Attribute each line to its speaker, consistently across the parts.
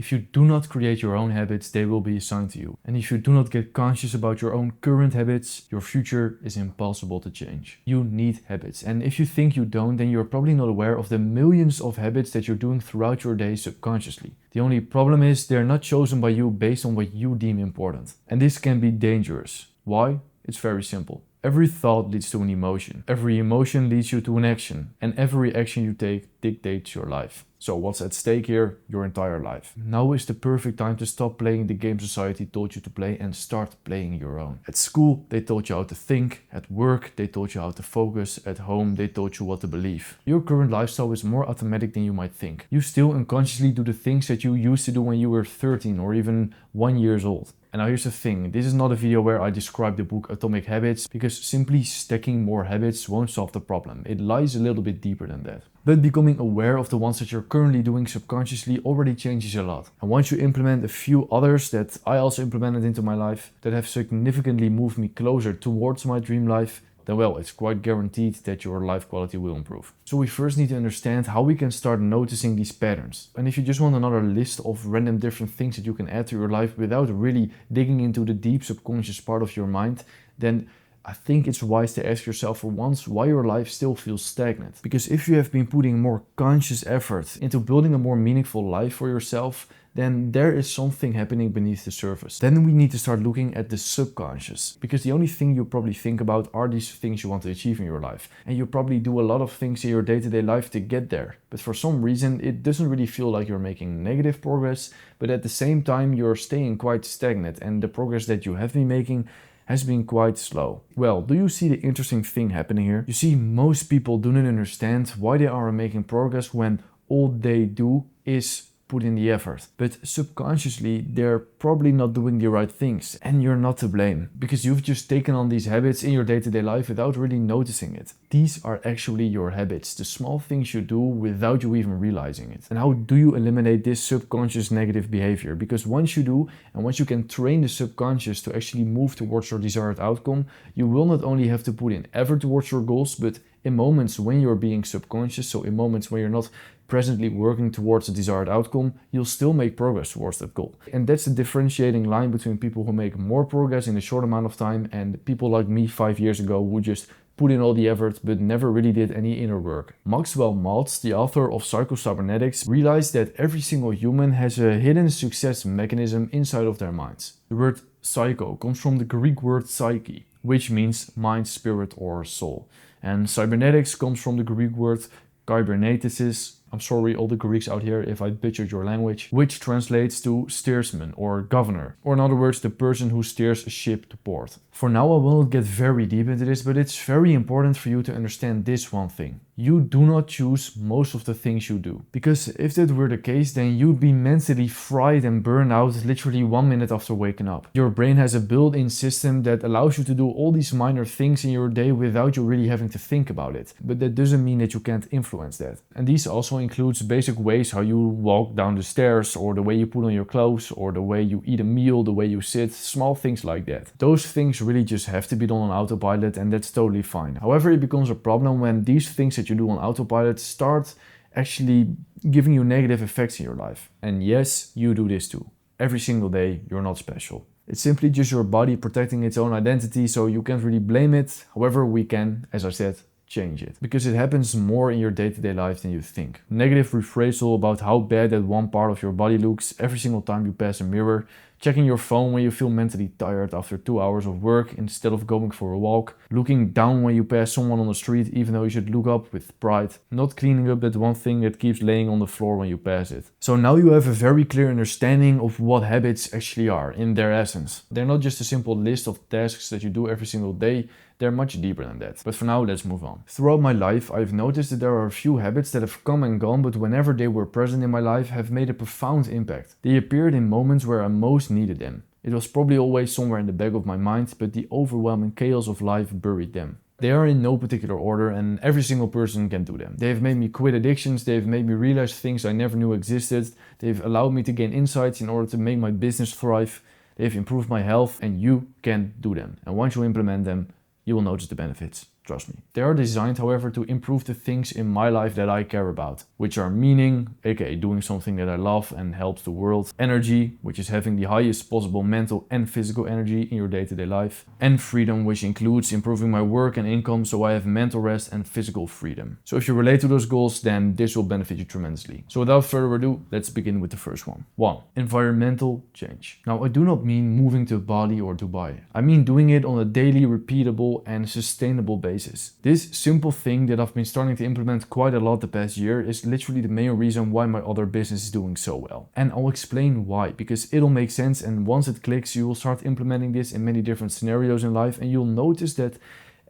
Speaker 1: If you do not create your own habits, they will be assigned to you. And if you do not get conscious about your own current habits, your future is impossible to change. You need habits. And if you think you don't, then you're probably not aware of the millions of habits that you're doing throughout your day subconsciously. The only problem is they're not chosen by you based on what you deem important. And this can be dangerous. Why? It's very simple. Every thought leads to an emotion. Every emotion leads you to an action. And every action you take dictates your life. So what's at stake here? Your entire life. Now is the perfect time to stop playing the game society told you to play and start playing your own. At school, they taught you how to think. At work, they taught you how to focus. At home, they taught you what to believe. Your current lifestyle is more automatic than you might think. You still unconsciously do the things that you used to do when you were 13 or even 1 year old. And now here's the thing, this is not a video where I describe the book Atomic Habits, because simply stacking more habits won't solve the problem. It lies a little bit deeper than that. But becoming aware of the ones that you're currently doing subconsciously already changes a lot. And once you implement a few others that I also implemented into my life that have significantly moved me closer towards my dream life, then well, it's quite guaranteed that your life quality will improve. So we first need to understand how we can start noticing these patterns. And if you just want another list of random different things that you can add to your life without really digging into the deep subconscious part of your mind, then I think it's wise to ask yourself for once why your life still feels stagnant. Because if you have been putting more conscious effort into building a more meaningful life for yourself, then there is something happening beneath the surface. Then we need to start looking at the subconscious, because the only thing you probably think about are these things you want to achieve in your life. And you probably do a lot of things in your day-to-day life to get there. But for some reason, it doesn't really feel like you're making negative progress, but at the same time, you're staying quite stagnant, and the progress that you have been making has been quite slow. Well, do you see the interesting thing happening here? You see, most people do not understand why they are making progress when all they do is put in the effort. But subconsciously, they're probably not doing the right things, and you're not to blame, because you've just taken on these habits in your day-to-day life without really noticing it. These are actually your habits, the small things you do without you even realizing it. And how do you eliminate this subconscious negative behavior? Because once you do, and once you can train the subconscious to actually move towards your desired outcome, you will not only have to put in effort towards your goals, but in moments when you're being subconscious, so in moments when you're not presently working towards a desired outcome, you'll still make progress towards that goal. And that's the differentiating line between people who make more progress in a short amount of time and people like me 5 years ago who just put in all the effort but never really did any inner work. Maxwell Maltz, the author of Psycho-Cybernetics, realized that every single human has a hidden success mechanism inside of their minds. The word psycho comes from the Greek word psyche, which means mind, spirit, or soul. And cybernetics comes from the Greek word kybernetesis. I'm sorry, all the Greeks out here if I butchered your language, which translates to steersman or governor, or in other words, the person who steers a ship to port. For now, I will not get very deep into this, but it's very important for you to understand this one thing. You do not choose most of the things you do. Because if that were the case, then you'd be mentally fried and burned out literally 1 minute after waking up. Your brain has a built-in system that allows you to do all these minor things in your day without you really having to think about it. But that doesn't mean that you can't influence that. And these also includes basic ways how you walk down the stairs, or the way you put on your clothes, or the way you eat a meal, the way you sit, small things like that. Those things really just have to be done on autopilot, and that's totally fine. However, it becomes a problem when these things that you do on autopilot start actually giving you negative effects in your life. And yes, you do this too. Every single day, you're not special. It's simply just your body protecting its own identity, so you can't really blame it. However, we can, as I said, change it, because it happens more in your day-to-day life than you think. Negative rephrasal about how bad that one part of your body looks every single time you pass a mirror, checking your phone when you feel mentally tired after 2 hours of work instead of going for a walk, looking down when you pass someone on the street even though you should look up with pride, not cleaning up that one thing that keeps laying on the floor when you pass it. So now you have a very clear understanding of what habits actually are in their essence. They're not just a simple list of tasks that you do every single day, they're much deeper than that. But for now, let's move on. Throughout my life, I've noticed that there are a few habits that have come and gone, but whenever they were present in my life, have made a profound impact. They appeared in moments where I most needed them. It was probably always somewhere in the back of my mind, but the overwhelming chaos of life buried them. They are in no particular order, and every single person can do them. They have made me quit addictions, they have made me realize things I never knew existed, they've allowed me to gain insights in order to make my business thrive, they've improved my health, and you can do them. And once you implement them, you will notice the benefits. trust me. They are designed, however, to improve the things in my life that I care about, which are meaning, aka doing something that I love and helps the world, energy, which is having the highest possible mental and physical energy in your day-to-day life, and freedom, which includes improving my work and income so I have mental rest and physical freedom. So if you relate to those goals, then this will benefit you tremendously. So without further ado, let's begin with the first one. 1. Environmental change. Now, I do not mean moving to Bali or Dubai. I mean doing it on a daily, repeatable and sustainable basis. This simple thing that I've been starting to implement quite a lot the past year is literally the main reason why my other business is doing so well. And I'll explain why, because it'll make sense, and once it clicks, you will start implementing this in many different scenarios in life, and you'll notice that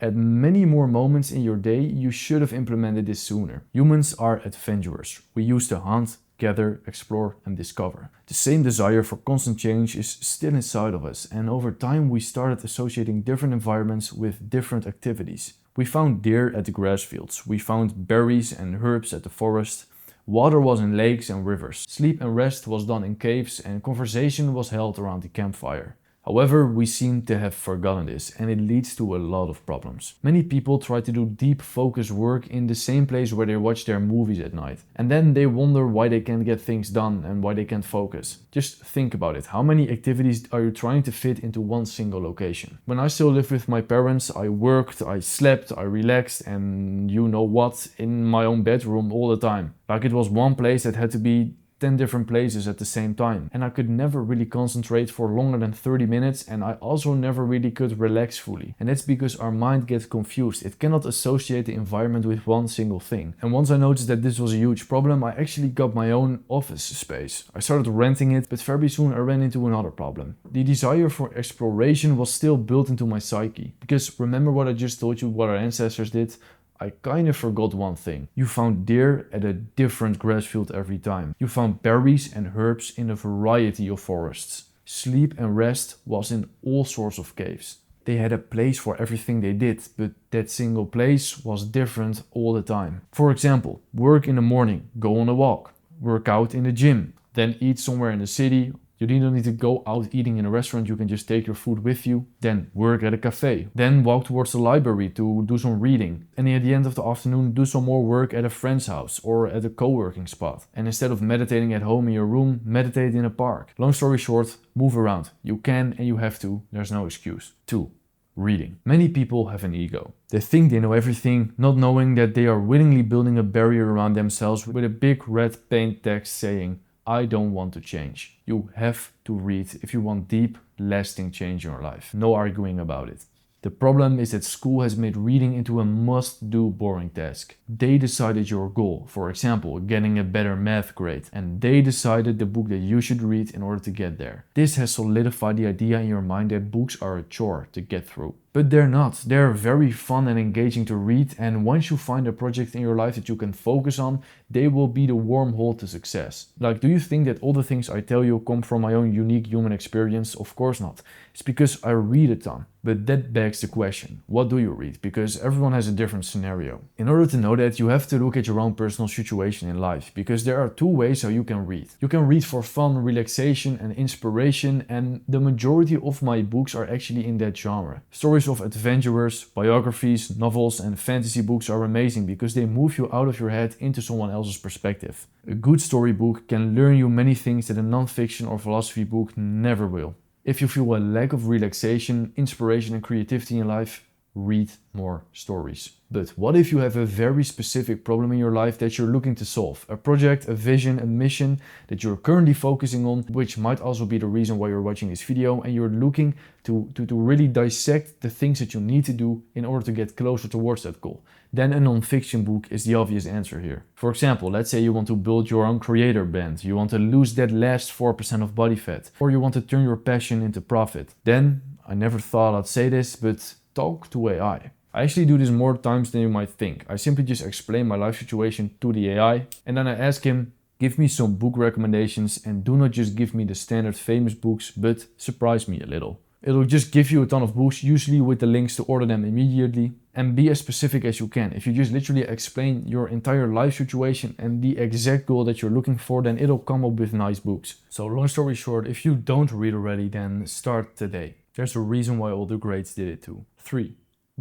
Speaker 1: at many more moments in your day, you should have implemented this sooner. Humans are adventurers. We used to hunt, gather, explore and discover. The same desire for constant change is still inside of us, and over time we started associating different environments with different activities. We found deer at the grass fields, we found berries and herbs at the forest, water was in lakes and rivers, sleep and rest was done in caves, and conversation was held around the campfire. However, we seem to have forgotten this, and it leads to a lot of problems. Many people try to do deep focused work in the same place where they watch their movies at night. And then they wonder why they can't get things done and why they can't focus. Just think about it. How many activities are you trying to fit into one single location? When I still lived with my parents, I worked, I slept, I relaxed, and you know what, in my own bedroom all the time. Like it was one place that had to be 10 different places at the same time, and I could never really concentrate for longer than 30 minutes, and I also never really could relax fully. And that's because our mind gets confused. It cannot associate the environment with one single thing. And once I noticed that this was a huge problem, I actually got my own office space. I started renting it, but very soon I ran into another problem. The desire for exploration was still built into my psyche, because remember what I just told you what our ancestors did? I kind of forgot one thing. You found deer at a different grass field every time. You found berries and herbs in a variety of forests. Sleep and rest was in all sorts of caves. They had a place for everything they did, but that single place was different all the time. For example, work in the morning, go on a walk, work out in the gym, then eat somewhere in the city. You don't need to go out eating in a restaurant, you can just take your food with you. Then work at a cafe. Then walk towards the library to do some reading. And at the end of the afternoon, do some more work at a friend's house or at a co-working spot. And instead of meditating at home in your room, meditate in a park. Long story short, move around. You can and you have to, there's no excuse. 2. Reading. Many people have an ego. They think they know everything, not knowing that they are willingly building a barrier around themselves with a big red paint text saying, I don't want to change. You have to read if you want deep, lasting change in your life. No arguing about it. The problem is that school has made reading into a must-do boring task. They decided your goal, for example, getting a better math grade, and they decided the book that you should read in order to get there. This has solidified the idea in your mind that books are a chore to get through. But they're not. They're very fun and engaging to read, and once you find a project in your life that you can focus on, they will be the wormhole to success. Like, do you think that all the things I tell you come from my own unique human experience? Of course not. It's because I read a ton. But that begs the question, what do you read? Because everyone has a different scenario. In order to know that, you have to look at your own personal situation in life, because there are 2 ways how you can read. You can read for fun, relaxation and inspiration, and the majority of my books are actually in that genre. Stories of adventurers, biographies, novels and fantasy books are amazing because they move you out of your head into someone else's perspective. A good storybook can learn you many things that a non-fiction or philosophy book never will. If you feel a lack of relaxation, inspiration and creativity in life, read more stories. But what if you have a very specific problem in your life that you're looking to solve? A project, a vision, a mission that you're currently focusing on, which might also be the reason why you're watching this video, and you're looking to really dissect the things that you need to do in order to get closer towards that goal. Then a non-fiction book is the obvious answer here. For example, let's say you want to build your own creator brand, you want to lose that last 4% of body fat, or you want to turn your passion into profit. Then, I never thought I'd say this, but talk to AI. I actually do this more times than you might think. I simply just explain my life situation to the AI, and then I ask him, give me some book recommendations, and do not just give me the standard famous books, but surprise me a little. It'll just give you a ton of books, usually with the links to order them immediately, and be as specific as you can. If you just literally explain your entire life situation and the exact goal that you're looking for, then it'll come up with nice books. So long story short, if you don't read already, then start today. There's a reason why all the greats did it too. 3.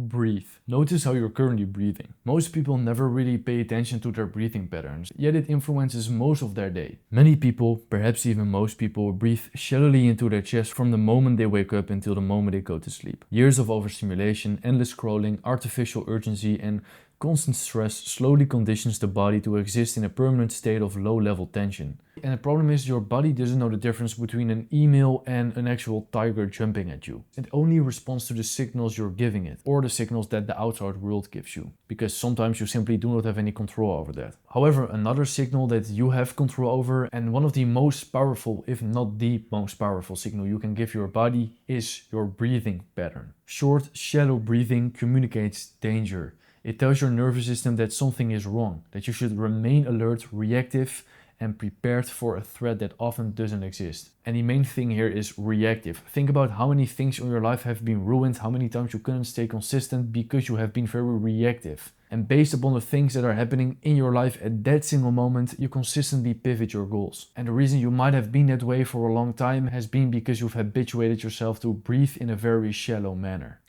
Speaker 1: Breathe. Notice how you're currently breathing. Most people never really pay attention to their breathing patterns, yet it influences most of their day. Many people, perhaps even most people, breathe shallowly into their chest from the moment they wake up until the moment they go to sleep. Years of overstimulation, endless scrolling, artificial urgency, and constant stress slowly conditions the body to exist in a permanent state of low-level tension. And the problem is your body doesn't know the difference between an email and an actual tiger jumping at you. It only responds to the signals you're giving it, or the signals that the outside world gives you, because sometimes you simply do not have any control over that. However, another signal that you have control over, and one of the most powerful, if not the most powerful signal you can give your body, is your breathing pattern. Short, shallow breathing communicates danger. It tells your nervous system that something is wrong, that you should remain alert, reactive, and prepared for a threat that often doesn't exist. And the main thing here is reactive. Think about how many things in your life have been ruined, how many times you couldn't stay consistent because you have been very reactive. And based upon the things that are happening in your life at that single moment, you consistently pivot your goals. And the reason you might have been that way for a long time has been because you've habituated yourself to breathe in a very shallow manner.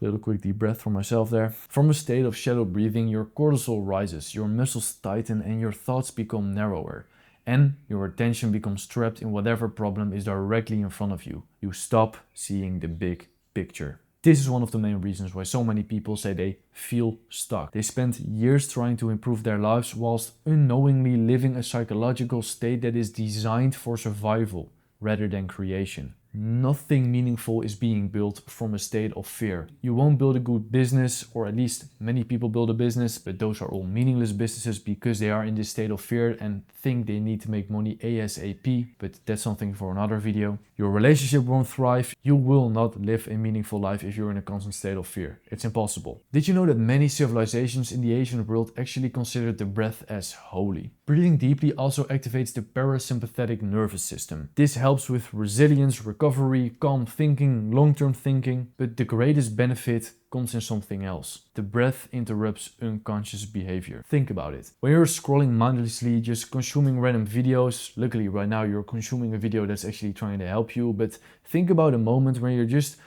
Speaker 1: Little quick deep breath for myself there. From a state of shallow breathing, your cortisol rises, your muscles tighten, and your thoughts become narrower. And your attention becomes trapped in whatever problem is directly in front of you. You stop seeing the big picture. This is one of the main reasons why so many people say they feel stuck. They spend years trying to improve their lives whilst unknowingly living a psychological state that is designed for survival rather than creation. Nothing meaningful is being built from a state of fear. You won't build a good business, or at least many people build a business, but those are all meaningless businesses because they are in this state of fear and think they need to make money ASAP, but that's something for another video. Your relationship won't thrive. You will not live a meaningful life if you're in a constant state of fear. It's impossible. Did you know that many civilizations in the ancient world actually considered the breath as holy? Breathing deeply also activates the parasympathetic nervous system. This helps with resilience, recovery, calm thinking, long-term thinking, but the greatest benefit comes in something else. The breath interrupts unconscious behavior. Think about it. When you're scrolling mindlessly, just consuming random videos, luckily right now you're consuming a video that's actually trying to help you, but think about a moment when you're just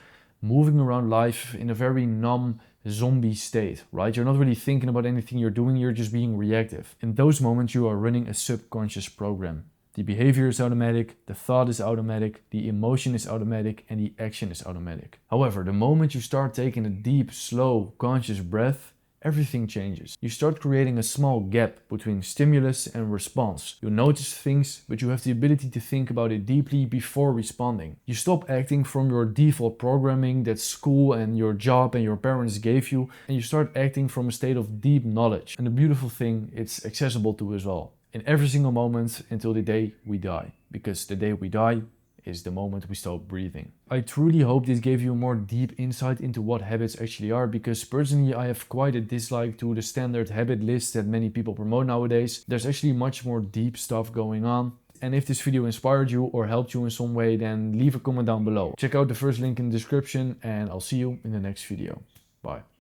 Speaker 1: moving around life in a very numb, zombie state, right? You're not really thinking about anything you're doing, you're just being reactive. In those moments, you are running a subconscious program. The behavior is automatic, the thought is automatic, the emotion is automatic, and the action is automatic. However, the moment you start taking a deep, slow, conscious breath, everything changes. You start creating a small gap between stimulus and response. You notice things, but you have the ability to think about it deeply before responding. You stop acting from your default programming that school and your job and your parents gave you, and you start acting from a state of deep knowledge. And the beautiful thing, it's accessible to us all. In every single moment until the day we die. Because the day we die is the moment we stop breathing. I truly hope this gave you a more deep insight into what habits actually are, because personally I have quite a dislike to the standard habit list that many people promote nowadays. There's actually much more deep stuff going on. And if this video inspired you or helped you in some way, then leave a comment down below. Check out the first link in the description and I'll see you in the next video. Bye.